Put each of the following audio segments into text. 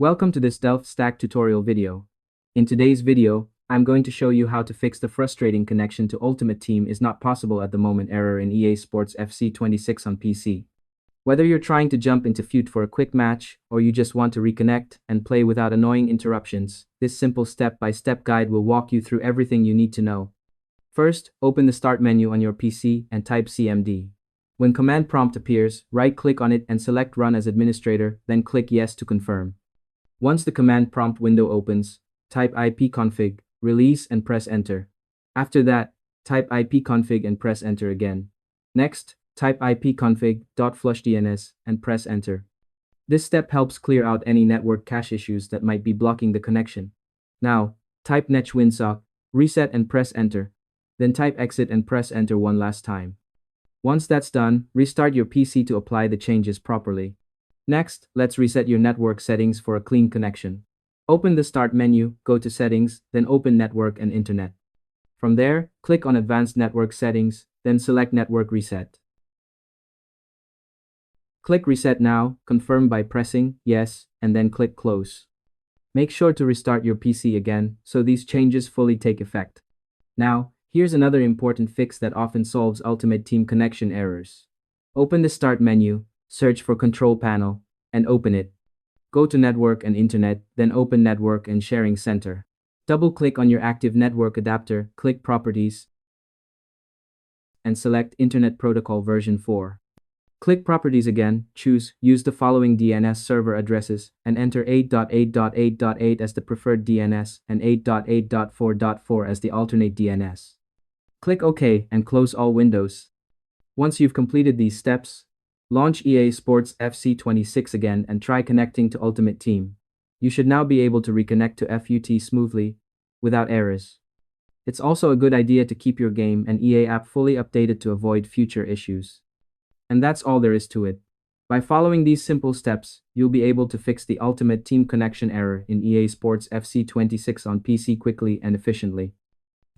Welcome to this Delft Stack tutorial video. In today's video, I'm going to show you how to fix the frustrating connection to Ultimate Team is not possible at the moment error in EA Sports FC 26 on PC. Whether you're trying to jump into FUT for a quick match, or you just want to reconnect and play without annoying interruptions, this simple step-by-step guide will walk you through everything you need to know. First, open the Start menu on your PC and type CMD. When command prompt appears, right-click on it and select Run as Administrator, then click Yes to confirm. Once the command prompt window opens, type ipconfig, release and press enter. After that, type ipconfig and press enter again. Next, type ipconfig.flushdns and press enter. This step helps clear out any network cache issues that might be blocking the connection. Now, type Winsock, reset and press enter. Then type exit and press enter one last time. Once that's done, restart your PC to apply the changes properly. Next, let's reset your network settings for a clean connection. Open the Start menu, go to Settings, then open Network and Internet. From there, click on Advanced Network Settings, then select Network Reset. Click Reset Now, confirm by pressing Yes, and then click Close. Make sure to restart your PC again, so these changes fully take effect. Now, here's another important fix that often solves Ultimate Team connection errors. Open the Start menu, search for Control Panel, and open it. Go to Network and Internet, then open Network and Sharing Center. Double-click on your active network adapter, click Properties, and select Internet Protocol version 4. Click Properties again, choose Use the following DNS server addresses, and enter 8.8.8.8 as the preferred DNS and 8.8.4.4 as the alternate DNS. Click OK and close all windows. Once you've completed these steps, launch EA Sports FC 26 again and try connecting to Ultimate Team. You should now be able to reconnect to FUT smoothly, without errors. It's also a good idea to keep your game and EA app fully updated to avoid future issues. And that's all there is to it. By following these simple steps, you'll be able to fix the Ultimate Team connection error in EA Sports FC 26 on PC quickly and efficiently.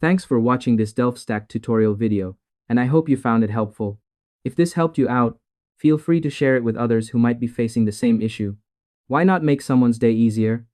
Thanks for watching this Delft Stack tutorial video, and I hope you found it helpful. If this helped you out, feel free to share it with others who might be facing the same issue. Why not make someone's day easier?